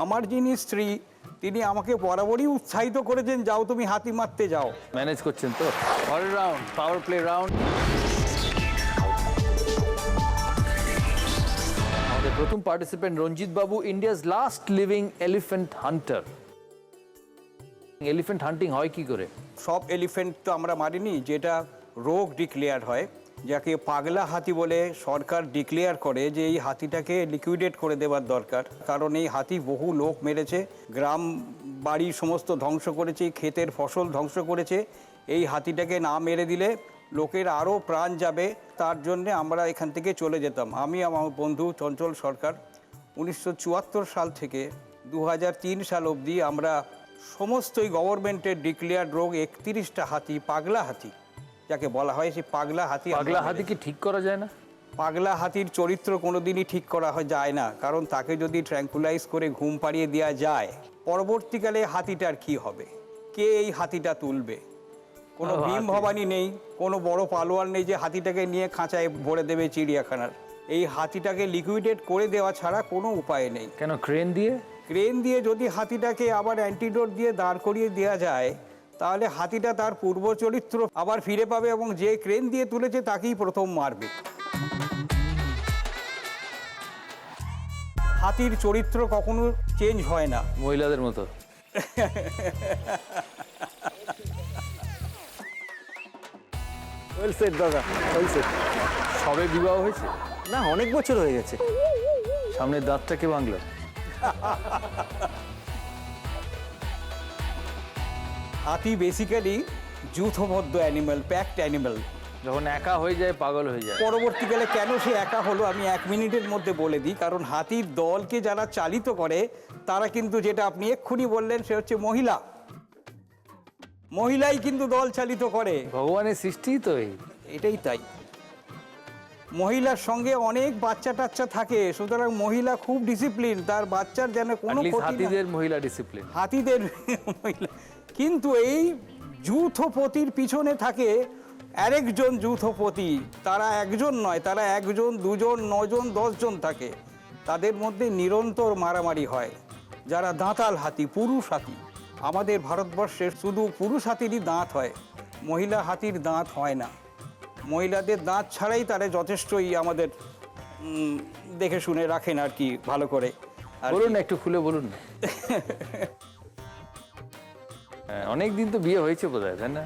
আমার যিনি স্ত্রী তিনি আমাকে বরাবরই উৎসাহিত করেছেন, যাও তুমি হাতি মারতে যাও। ম্যানেজ করছেন তো? পরের রাউন্ড, পাওয়ার প্লে রাউন্ড। আমাদের প্রথম participant Ranjit Babu, India's last living elephant hunter. Elephant hunting হয় কি করে? সব এলিফ্যান্ট তো আমরা মারিনি, যেটা রোগ ডিক্লেয়ার হয়, যাকে পাগলা হাতি বলে সরকার ডিক্লেয়ার করে যে এই হাতিটাকে লিকুইডেট করে দেওয়ার দরকার। কারণ এই হাতি বহু লোক মেরেছে, গ্রাম বাড়ি সমস্ত ধ্বংস করেছে, ক্ষেতের ফসল ধ্বংস করেছে। এই হাতিটাকে না মেরে দিলে লোকের আরও প্রাণ যাবে, তার জন্যে আমরা এখান থেকে চলে যেতাম। আমি আমার বন্ধু চঞ্চল সরকার 1974 সাল থেকে 2003 সাল অবধি আমরা সমস্তই গভর্নমেন্টের ডিক্লেয়ার্ড রোগ 31টা হাতি, পাগলা হাতি যাকে বলা হয়, সেই পাগলা হাতি। পাগলা হাতি কি ঠিক করা যায় না? পাগলা হাতির চরিত্র কোনোদিনই ঠিক করা যায় না, কারণ তাকে যদি ট্র্যাঙ্কুলাইজ করে ঘুম পাড়িয়ে দেওয়া যায়, পরবর্তীকালে হাতিটার কি হবে, কে এই হাতিটা তুলবে? কোনো ভীম ভবানী নেই, কোনো বড় পালোয়ান নেই যে হাতিটাকে নিয়ে খাঁচায় ভরে দেবে চিড়িয়াখানার। এই হাতিটাকে লিকুইডেট করে দেওয়া ছাড়া কোনো উপায় নেই। কেন ক্রেন দিয়ে? ক্রেন দিয়ে যদি হাতিটাকে আবার অ্যান্টিডোট দিয়ে দাঁড় করিয়ে দেওয়া যায়, তাহলে হাতিটা তার পূর্ব চরিত্র আবার ফিরে পাবে এবং যে ক্রেন দিয়ে তুলেছে তাকেই প্রথম মারবে। হাতির চরিত্র কখনো চেঞ্জ হয় না। মহিলাদের মতো? ওয়েল সেট দাদা, ওয়েল সেট। সবে বিবাহ হয়েছে? না, অনেক বছর হয়ে গেছে। সামনের দাঁতটা কে ভাঙলো? হাতি বেসিক্যালি যূথবদ্ধ অ্যানিম্যাল, প্যাকড অ্যানিম্যাল। যখন একা হয়ে যায় পাগল হয়ে যায়। পরবর্তীকালে কেন সে একা হলো আমি 1 মিনিটের মধ্যে বলে দিই। কারণ হাতির দলকে যারা চালিত করে তারা কিন্তু, যেটা আপনি এক্ষুনি বললেন, সে হচ্ছে মহিলা। মহিলাই কিন্তু দল চালিত করে। ভগবানের সৃষ্টি তো এই। এটাই তাই। মহিলার সঙ্গে অনেক বাচ্চা টাচ্চা থাকে, সুতরাং মহিলা খুব ডিসিপ্লিন, তার বাচ্চার যেন কোনো ক্ষতি না। হাতিদের মহিলা ডিসিপ্লিন। হাতিদের মহিলা, কিন্তু এই যূথপতির পিছনে থাকে আরেকজন যূথপতি। তারা একজন নয়, তারা 1 জন 2 জন 9 জন 10 জন থাকে। তাদের মধ্যে নিরন্তর মারামারি হয়। যারা দাঁতাল হাতি, পুরুষ হাতি, আমাদের ভারতবর্ষের শুধু পুরুষ হাতিরই দাঁত হয়, মহিলা হাতির দাঁত হয় না। মহিলাদের দাঁত ছাড়াই তারা যথেষ্টই আমাদের দেখে শুনে রাখেন আর কি, ভালো করে। বলুন না, একটু খুলে বলুন না। অনেক দিন তো বিয়ে হয়েছে বোধহয়, তাই না?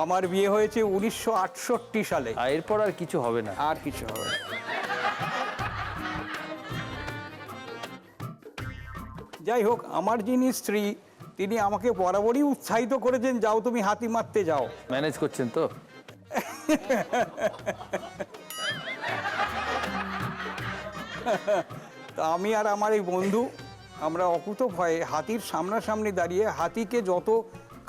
আমার বিয়ে হয়েছে 1968 সালে। এরপর আর কিছু হবে না? আর কিছু হবে না। যাই হোক, আমার যিনি স্ত্রী তিনি আমাকে বরাবরই উৎসাহিত করেছেন, যাও তুমি হাতি মারতে যাও। ম্যানেজ করছেন তো? তা আমি আর আমার এই বন্ধু আমরা অকুত ভয়ে হাতির সামনাসামনি দাঁড়িয়ে হাতিকে যত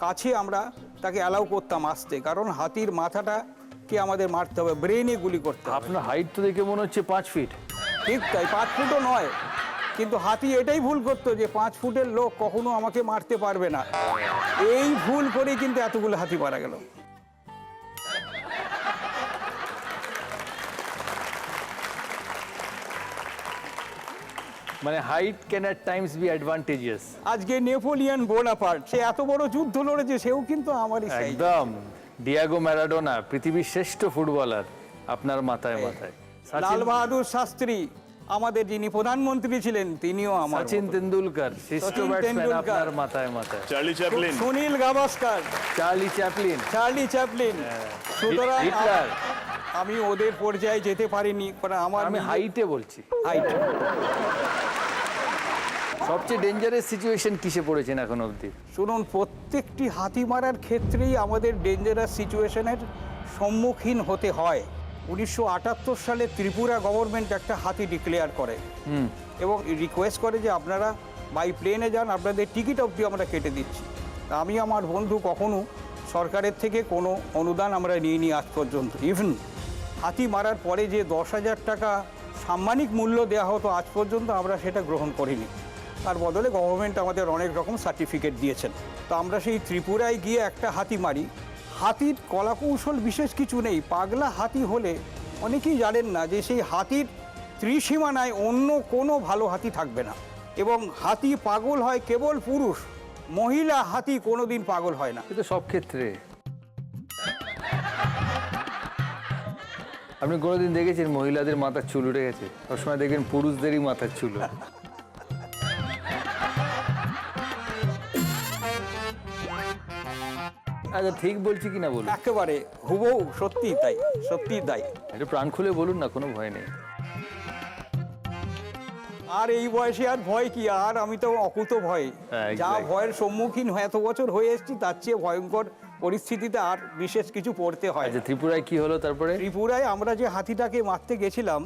কাছে আমরা তাকে অ্যালাউ করতাম আসতে, কারণ হাতির মাথাটাকে আমাদের মারতে হবে, ব্রেনে গুলি করতে হবে। আপনার হাইট তো দেখে মনে হচ্ছে 5 ফিট। ঠিক তাই, 5 ফুটও নয়, কিন্তু হাতি এটাই ভুল করতো যে 5 ফুটের লোক কখনো আমাকে মারতে পারবে না। এই ভুল করেই কিন্তু এতগুলো হাতি মারা গেল। মানে height can at times be advantageous. আজকে নেপোলিয়ন বোনাপার্ট, সে এত বড় যুদ্ধ লড়েছে, সেও কিন্তু আমারই সাইজ। একদম। ডিয়াগো ম্যারাডোনা, পৃথিবীর শ্রেষ্ঠ ফুটবলার, আপনার মাথায় মাথায়। লাল বাহাদুর শাস্ত্রী, আমাদের যিনি প্রধানমন্ত্রী ছিলেন, তিনিও আমার সচিন মতো। তেন্ডুলকার, শ্রেষ্ঠ সচিন ব্যাটসম্যান, তেন্ডুলকর। আপনার মাথায় মাথায়। Charlie Chaplin, Sunil Gavaskar, Charlie Chaplin, Charlie Chaplin. সুতরাং হিটলার। আমি ওদের পর্যায়ে যেতে পারিনি, কারণ আমার আমি হাইটে বলছি। হাইট। সবচেয়ে ডেঞ্জারাস সিচুয়েশন কিসে পড়েছেন এখন অবধি? শুনুন, প্রত্যেকটি হাতি মারার ক্ষেত্রেই আমাদের ডেঞ্জারাস সিচুয়েশনের সম্মুখীন হতে হয়। 1978 সালে ত্রিপুরা গভর্নমেন্ট একটা হাতি ডিক্লেয়ার করে এবং রিকোয়েস্ট করে যে আপনারা বাই প্লেনে যান, আপনাদের টিকিট অবধি আমরা কেটে দিচ্ছি। তা আমি আমার বন্ধু কখনো সরকারের থেকে কোনো অনুদান আমরা নিইনি আজ পর্যন্ত। ইভেন হাতি মারার পরে যে 10,000 টাকা সাম্মানিক মূল্য দেওয়া হতো, আজ পর্যন্ত আমরা সেটা গ্রহণ করিনি। তার বদলে গভর্নমেন্ট আমাদের অনেক রকম সার্টিফিকেট দিয়েছেন। তো আমরা সেই ত্রিপুরায় গিয়ে একটা হাতি মারি। হাতির কলাকৌশল বিশেষ কিছু নেই। পাগলা হাতি হলে অনেকেই জানেন না যে সেই হাতির ত্রিসীমানায় অন্য কোনো ভালো হাতি থাকবে না। এবং হাতি পাগল হয় কেবল পুরুষ, মহিলা হাতি কোনোদিন পাগল হয় না। কিন্তু সব ক্ষেত্রে আপনি কোনোদিন দেখেছেন মহিলাদের মাথার চুল উঠে গেছে? সবসময় দেখেন পুরুষদেরই মাথার চুল ওঠে। আচ্ছা, ঠিক বলছি কিনা বলুন, একেবারে হুবহু সত্যিই তাই, সত্যিই তাই। একটু প্রাণ খুলে বলুন না, কোনো ভয় নেই। আর এই বয়সে আর ভয় কি, আর আমি তো অকুত ভয়। হ্যাঁ, যা exactly. ভয়ের সম্মুখীন এত বছর হয়ে এসেছি, তার চেয়ে ভয়ঙ্কর পরিস্থিতিতে আর বিশেষ কিছু পড়তে হয় আচ্ছা, না। ত্রিপুরায় কি হলো তারপরে? ত্রিপুরায় আমরা যে হাতিটাকে মারতে গেছিলাম,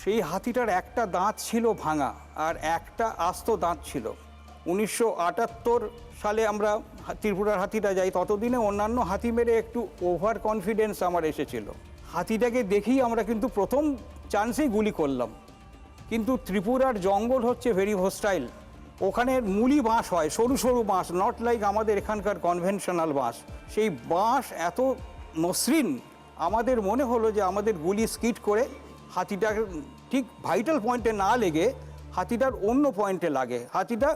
সেই হাতিটার একটা দাঁত ছিল ভাঙা আর একটা আস্ত দাঁত ছিল। 1978 সালে আমরা ত্রিপুরার হাতিটা যাই, ততদিনে অন্যান্য হাতি মেরে একটু ওভার কনফিডেন্স আমার এসেছিল। হাতিটাকে দেখেই আমরা কিন্তু প্রথম চান্সেই গুলি করলাম। কিন্তু ত্রিপুরার জঙ্গল হচ্ছে ভেরি হোস্টাইল। ওখানে মুলি বাঁশ হয়, সরু সরু বাঁশ, নট লাইক আমাদের এখানকার কনভেনশনাল বাঁশ। সেই বাঁশ এত মসৃণ, আমাদের মনে হলো যে আমাদের গুলি স্কিট করে হাতিটার ঠিক ভাইটাল পয়েন্টে না লেগে হাতিটার অন্য পয়েন্টে লাগে, হাতিটা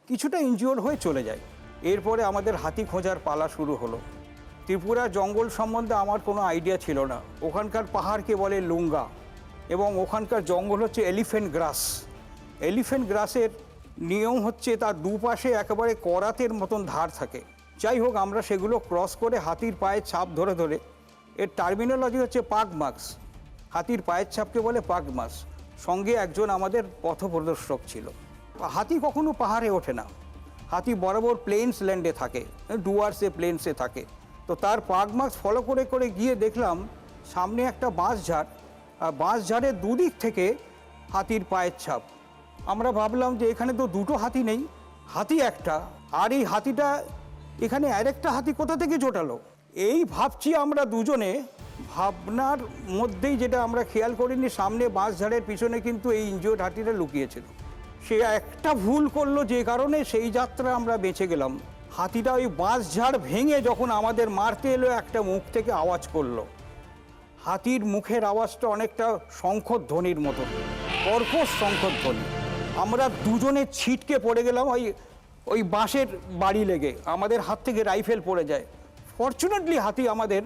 কিছুটা ইনজিওর হয়ে চলে যায়। এরপরে আমাদের হাতি খোঁজার পালা শুরু হলো। ত্রিপুরা জঙ্গল সম্বন্ধে আমার কোনো আইডিয়া ছিল না। ওখানকার পাহাড়কে বলে লুঙ্গা এবং ওখানকার জঙ্গল হচ্ছে এলিফ্যান্ট গ্রাস। এলিফ্যান্ট গ্রাসের নিয়ম হচ্ছে তার দুপাশে একেবারে করাতের মতন ধার থাকে। যাই হোক, আমরা সেগুলো ক্রস করে হাতির পায়ের ছাপ ধরে ধরে, এর টার্মিনোলজি হচ্ছে পাগ মার্কস, হাতির পায়ের ছাপকে বলে পাগ মার্কস। সঙ্গে একজন আমাদের পথপ্রদর্শক ছিল। হাতি কখনো পাহাড়ে ওঠে না, হাতি বরাবর প্লেন্স ল্যান্ডে থাকে, ডুয়ার্সে প্লেন্সে থাকে। তো তার পাগ মার্কস ফলো করে করে গিয়ে দেখলাম সামনে একটা বাঁশঝাড়, আর বাঁশঝাড়ের দুদিক থেকে হাতির পায়ের ছাপ। আমরা ভাবলাম যে এখানে তো দুটো হাতি নেই, হাতি একটা, আর এই হাতিটা এখানে আরেকটা হাতি কোথা থেকে জোটালো। এই ভাবছি আমরা দুজনে, ভাবনার মধ্যেই যেটা আমরা খেয়াল করিনি, সামনে বাঁশঝাড়ের পিছনে কিন্তু এই ইনজিওর্ড হাতিটা লুকিয়েছিল। সে একটা ভুল করলো, যে কারণে সেই যাত্রা আমরা বেঁচে গেলাম। হাতিটা ওই বাঁশঝাড় ভেঙে যখন আমাদের মারতে এলো, একটা মুখ থেকে আওয়াজ করলো। হাতির মুখের আওয়াজটা অনেকটা শঙ্খধ্বনির মতো, কর্কশ শঙ্খধ্বনি। আমরা দুজনে ছিটকে পড়ে গেলাম ওই বাঁশের বাড়ি লেগে, আমাদের হাত থেকে রাইফেল পড়ে যায়। ফরচুনেটলি হাতি আমাদের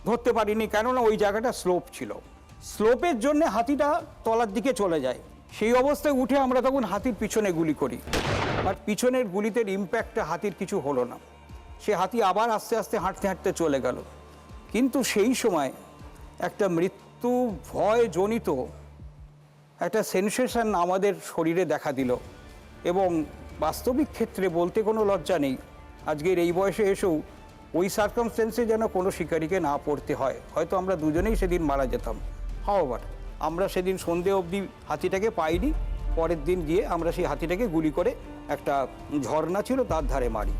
ধরতে পারিনি, কেননা ওই জায়গাটা স্লোপ ছিল। স্লোপের জন্য হাতিটা তলার দিকে চলে যায়। সেই অবস্থায় উঠে আমরা তখন হাতির পিছনে গুলি করি, আর পিছনের গুলিতে ইম্প্যাক্টে হাতির কিছু হলো না। সে হাতি আবার আস্তে আস্তে হাঁটতে হাঁটতে চলে গেল। কিন্তু সেই সময় একটা মৃত্যু ভয়জনিত একটা সেনসেশন আমাদের শরীরে দেখা দিল। এবং বাস্তবিক ক্ষেত্রে বলতে কোনো লজ্জা নেই, আজকের এই বয়সে এসেও ওই সার্কামস্টেন্সে যেন কোনো শিকারীকে না পড়তে হয়। হয়তো আমরা দুজনেই সেদিন মারা যেতাম। হাওয়ার আমরা সেদিন সন্ধে অবধি হাতিটাকে পাইনি। পরের দিন গিয়ে আমরা সেই হাতিটাকে গুলি করে একটা ঝর্ণা ছিল তার ধারে মারি।